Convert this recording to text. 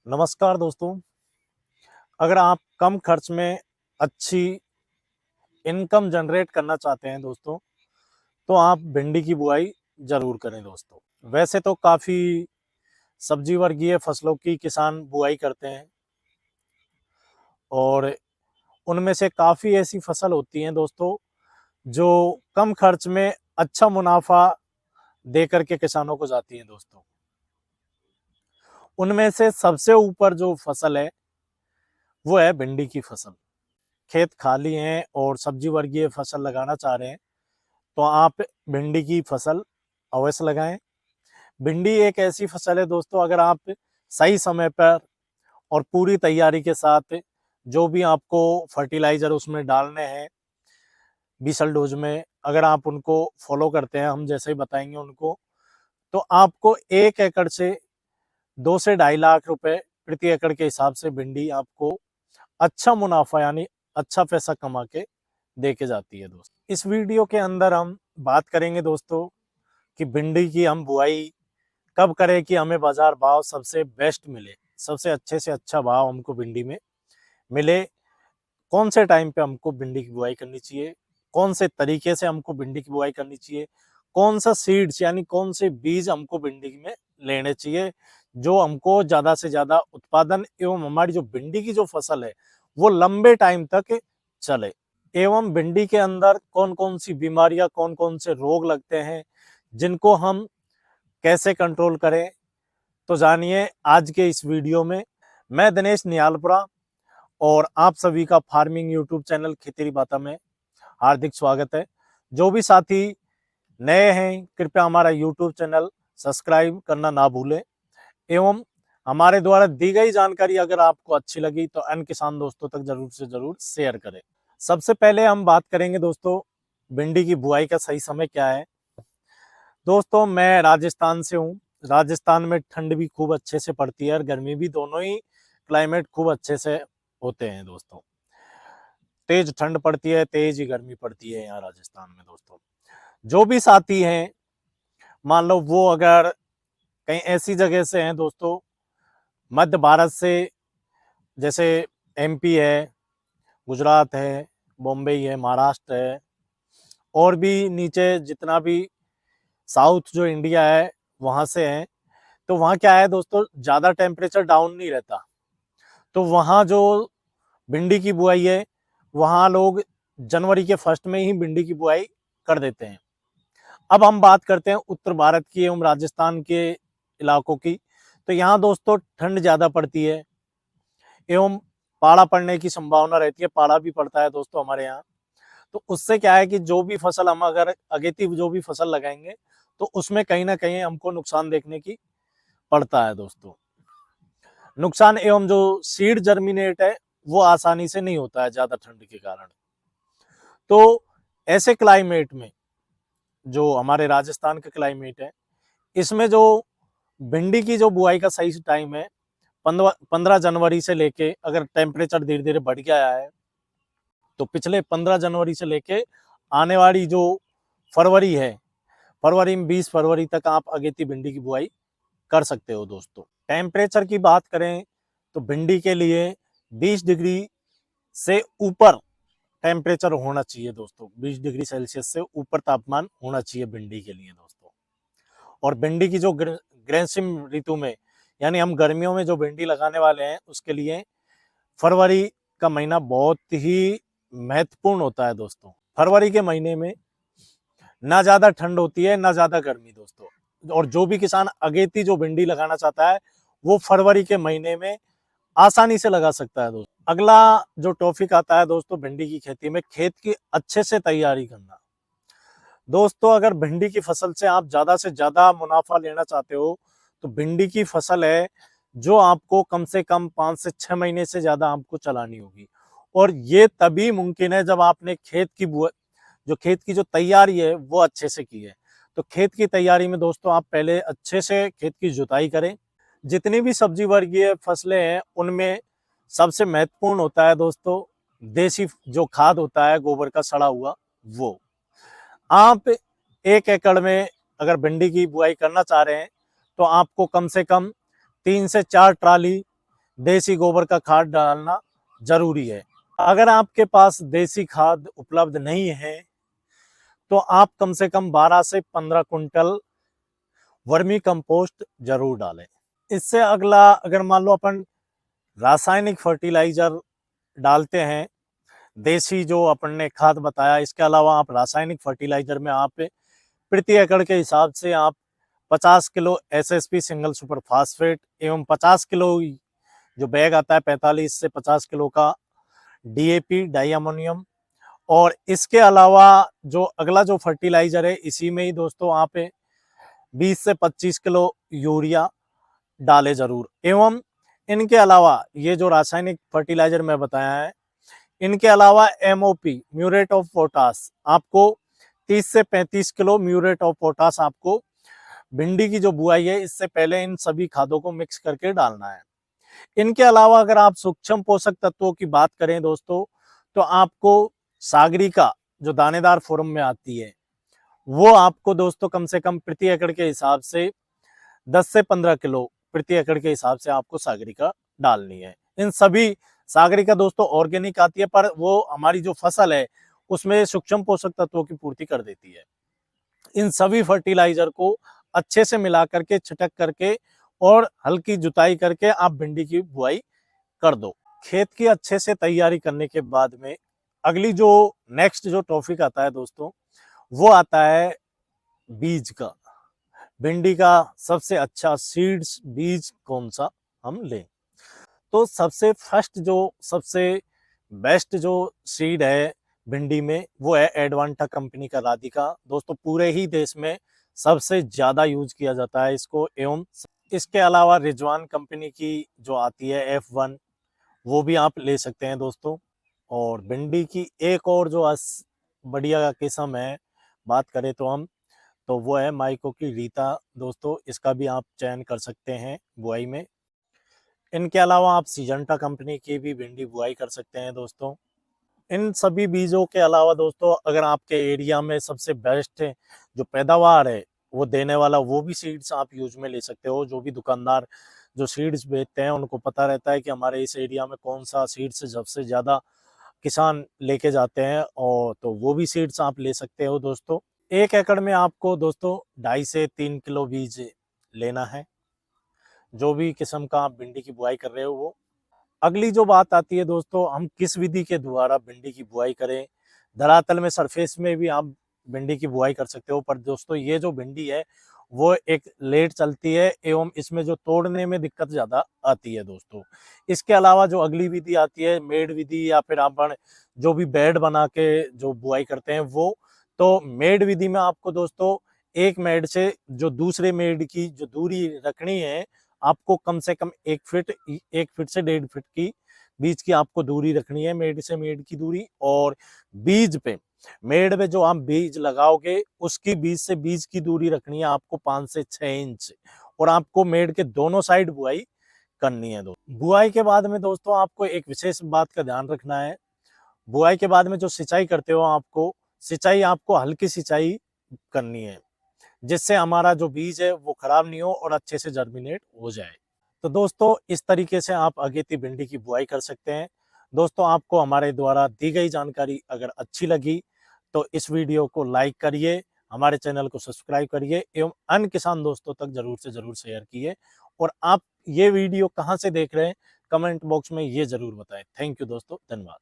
नमस्कार दोस्तों। अगर आप कम खर्च में अच्छी इनकम जनरेट करना चाहते हैं दोस्तों, तो आप भिंडी की बुआई ज़रूर करें दोस्तों। वैसे तो काफ़ी सब्जी वर्गीय फसलों की किसान बुआई करते हैं और उनमें से काफ़ी ऐसी फसल होती हैं दोस्तों, जो कम खर्च में अच्छा मुनाफ़ा दे कर के किसानों को जाती हैं दोस्तों। उनमें से सबसे ऊपर जो फसल है, वो है भिंडी की फसल। खेत खाली हैं और सब्जी वर्गीय फसल लगाना चाह रहे हैं, तो आप भिंडी की फसल अवश्य लगाएं। भिंडी एक ऐसी फसल है दोस्तों, अगर आप सही समय पर और पूरी तैयारी के साथ जो भी आपको फर्टिलाइजर उसमें डालने हैं बीसल डोज में, अगर आप उनको फॉलो करते हैं, हम जैसे ही बताएंगे उनको, तो आपको 1 एकड़ से 2 से 2.5 लाख रुपए प्रति एकड़ के हिसाब से भिंडी आपको अच्छा मुनाफा यानी अच्छा पैसा कमा के दे के जाती है दोस्तों। इस वीडियो के अंदर हम बात करेंगे दोस्तों कि भिंडी की हम बुआई कब करें कि हमें बाजार भाव सबसे बेस्ट मिले, सबसे अच्छे से अच्छा भाव हमको भिंडी में मिले। कौन से टाइम पे हमको भिंडी की बुआई करनी चाहिए, कौन से तरीके से हमको भिंडी की बुआई करनी चाहिए, कौन सा सीड्स यानी कौन से बीज हमको भिंडी में लेने चाहिए, जो हमको ज़्यादा से ज़्यादा उत्पादन एवं हमारी जो भिंडी की जो फसल है वो लंबे टाइम तक चले। एवं भिंडी के अंदर कौन कौन सी बीमारियां, कौन कौन से रोग लगते हैं, जिनको हम कैसे कंट्रोल करें, तो जानिए आज के इस वीडियो में। मैं दिनेश निहालपुरा और आप सभी का फार्मिंग यूट्यूब चैनल खेतेरी बाता में हार्दिक स्वागत है। जो भी साथी नए हैं, कृपया हमारा यूट्यूब चैनल सब्सक्राइब करना ना भूलें एवं हमारे द्वारा दी गई जानकारी अगर आपको अच्छी लगी तो अन्य किसान दोस्तों तक जरूर से जरूर शेयर करें। सबसे पहले हम बात करेंगे दोस्तों भिंडी की बुआई का सही समय क्या है। दोस्तों मैं राजस्थान से हूँ। राजस्थान में ठंड भी खूब अच्छे से पड़ती है और गर्मी भी, दोनों ही क्लाइमेट खूब अच्छे से होते हैं दोस्तों। तेज ठंड पड़ती है, तेज ही गर्मी पड़ती है यहाँ राजस्थान में दोस्तों। जो भी साथी हैं, मान लो वो अगर कहीं ऐसी जगह से हैं दोस्तों, मध्य भारत से, जैसे एमपी है, गुजरात है, बॉम्बे है, महाराष्ट्र है, और भी नीचे जितना भी साउथ जो इंडिया है वहां से हैं, तो वहाँ क्या है दोस्तों, ज़्यादा टेम्परेचर डाउन नहीं रहता। तो वहाँ जो भिंडी की बुआई है, वहाँ लोग जनवरी के फर्स्ट में ही भिंडी की बुआई कर देते हैं। अब हम बात करते हैं उत्तर भारत की एवं राजस्थान के इलाकों की। तो यहाँ दोस्तों ठंड ज़्यादा पड़ती है एवं पाला पड़ने की संभावना रहती है, पाला भी पड़ता है दोस्तों हमारे यहाँ। तो उससे क्या है कि जो भी फसल हम अगर अगेती जो भी फसल लगाएंगे, तो उसमें कहीं ना कहीं हमको नुकसान देखने की पड़ता है दोस्तों। नुकसान एवं जो सीड जर्मिनेट है वो आसानी से नहीं होता है ज्यादा ठंड के कारण। तो ऐसे क्लाइमेट में, जो हमारे राजस्थान का क्लाइमेट है, इसमें जो भिंडी की जो बुआई का सही टाइम है 15 जनवरी से लेके, अगर टेम्परेचर धीरे धीरे बढ़ गया है तो पिछले 15 जनवरी से लेके आने वाली जो फरवरी है, फरवरी में 20 फरवरी तक आप अगेती भिंडी की बुआई कर सकते हो दोस्तों। टेम्परेचर की बात करें तो भिंडी के लिए 20 डिग्री से ऊपर टेम्परेचर होना चाहिए दोस्तों। 20 डिग्री सेल्सियस से ऊपर तापमान होना चाहिए भिंडी के लिए दोस्तों। और भिंडी की जो ग्रीष्म ऋतु में, यानी हम गर्मियों में जो भिंडी लगाने वाले हैं, उसके लिए फरवरी का महीना बहुत ही महत्वपूर्ण होता है दोस्तों। फरवरी के महीने में ना ज्यादा ठंड होती है ना ज्यादा गर्मी दोस्तों। और जो भी किसान अगेती जो भिंडी लगाना चाहता है, वो फरवरी के महीने में आसानी से लगा सकता है दोस्तों। अगला जो टॉपिक आता है दोस्तों भिंडी की खेती में, खेत की अच्छे से तैयारी करना। दोस्तों अगर भिंडी की फसल से आप ज्यादा से ज्यादा मुनाफा लेना चाहते हो, तो भिंडी की फसल है जो आपको कम से कम 5 से 6 महीने से ज्यादा आपको चलानी होगी। और ये तभी मुमकिन है जब आपने खेत की जो तैयारी है वो अच्छे से की है। तो खेत की तैयारी में दोस्तों आप पहले अच्छे से खेत की जुताई करें। जितनी भी सब्जी वर्गीय फसलें हैं उनमें सबसे महत्वपूर्ण होता है दोस्तों देसी जो खाद होता है, गोबर का सड़ा हुआ, वो आप 1 एकड़ में अगर भिंडी की बुआई करना चाह रहे हैं, तो आपको कम से कम 3 से 4 ट्राली देसी गोबर का खाद डालना जरूरी है। अगर आपके पास देसी खाद उपलब्ध नहीं है तो आप कम से कम 12 से 15 कुंटल वर्मी कंपोस्ट जरूर डालें। इससे अगला, अगर मान लो अपन रासायनिक फर्टिलाइजर डालते हैं, देसी जो अपन ने खाद बताया, इसके अलावा आप रासायनिक फर्टिलाइजर में आप प्रति एकड़ के हिसाब से आप 50 kilo SSP single super phosphate एवं 50 किलो जो बैग आता है 45 से 50 किलो का डीएपी डाई अमोनियम, और इसके अलावा जो अगला जो फर्टिलाइजर है इसी में ही दोस्तों आप 20 से 25 किलो यूरिया डाले जरूर। एवं इनके अलावा ये जो रासायनिक फर्टिलाइजर मैं बताया है, इनके अलावा एमओपी म्यूरेट ऑफ पोटास आपको 30 से 35 किलो म्यूरेट ऑफ पोटास आपको भिंडी की जो बुआई है इससे पहले इन सभी खादों को मिक्स करके डालना है। इनके अलावा अगर आप सूक्ष्म पोषक तत्वों की बात करें दोस्तों, तो आपको सागरिका जो दानेदार फॉर्म में आती है वो आपको दोस्तों कम से कम प्रति एकड़ के हिसाब से 10 से 15 किलो प्रति एकड़ के हिसाब से आपको सागरिका डालनी है। इन सभी सागरिका दोस्तों ऑर्गेनिक आती है, पर वो हमारी जो फसल है उसमें सूक्ष्म पोषक तत्वों की पूर्ति कर देती है। इन सभी फर्टिलाइजर को अच्छे से मिला करके, छिटक करके और हल्की जुताई करके आप भिंडी की बुआई कर दो। खेत की अच्छे से तैयारी करने के बाद में अगली जो नेक्स्ट जो टॉपिक आता है दोस्तों, वो आता है बीज का। भिंडी का सबसे अच्छा सीड्स बीज कौन सा हम लें? तो सबसे फर्स्ट जो सबसे बेस्ट जो सीड है भिंडी में वो है एडवांटा कंपनी का राधिका। दोस्तों पूरे ही देश में सबसे ज्यादा यूज किया जाता है इसको। एवं इसके अलावा रिजवान कंपनी की जो आती है F1 वो भी आप ले सकते हैं दोस्तों। और भिंडी की एक और जो बढ़िया किस्म है बात करें तो हम, तो वो है माइको की रीता दोस्तों, इसका भी आप चयन कर सकते हैं बुआई में। इनके अलावा आप सीजंटा कंपनी की भी भिंडी बुआई कर सकते हैं दोस्तों। इन सभी बीजों के अलावा दोस्तों अगर आपके एरिया में सबसे बेस्ट जो पैदावार है वो देने वाला वो भी सीड्स आप यूज में ले सकते हो। जो भी दुकानदार जो सीड्स बेचते हैं उनको पता रहता है कि हमारे इस एरिया में कौन सा सीड्स सबसे ज्यादा किसान लेके जाते हैं, और तो वो भी सीड्स आप ले सकते हो दोस्तों। 1 एकड़ में आपको दोस्तों 2.5 से 3 किलो बीज लेना है, जो भी किस्म का आप भिंडी की बुआई कर रहे हो वो। अगली जो बात आती है दोस्तों, हम किस विधि के द्वारा भिंडी की बुआई करें। धरातल में सरफेस में भी आप भिंडी की बुआई कर सकते हो, पर दोस्तों ये जो भिंडी है वो एक लेट चलती है एवं इसमें जो तोड़ने में दिक्कत ज्यादा आती है दोस्तों। इसके अलावा जो अगली विधि आती है मेड़ विधि, या फिर आप जो भी बेड बना के जो बुआई करते हैं वो। तो मेड़ विधि में आपको दोस्तों एक मेड़ से जो दूसरे मेड़ की जो दूरी रखनी है आपको कम से कम 1 फीट से 1.5 फीट की बीज की आपको दूरी रखनी है, मेड़ से मेड़ की दूरी। और बीज पे, मेड़ में जो आप बीज लगाओगे उसकी बीज से बीज की दूरी रखनी है आपको 5 से 6 इंच, और आपको मेड़ के दोनों साइड बुआई करनी है। बुआई के बाद में दोस्तों आपको एक विशेष बात का ध्यान रखना है। बुआई के बाद में जो सिंचाई करते हो आपको सिंचाई आपको हल्की सिंचाई करनी है, जिससे हमारा जो बीज है वो खराब नहीं हो और अच्छे से जर्मिनेट हो जाए। तो दोस्तों इस तरीके से आप अगेती भिंडी की बुआई कर सकते हैं। दोस्तों आपको हमारे द्वारा दी गई जानकारी अगर अच्छी लगी तो इस वीडियो को लाइक करिए, हमारे चैनल को सब्सक्राइब करिए एवं अन्य किसान दोस्तों तक जरूर से जरूर शेयर कीजिए। और आप ये वीडियो कहाँ से देख रहे हैं कमेंट बॉक्स में ये जरूर बताएं। थैंक यू दोस्तों, धन्यवाद।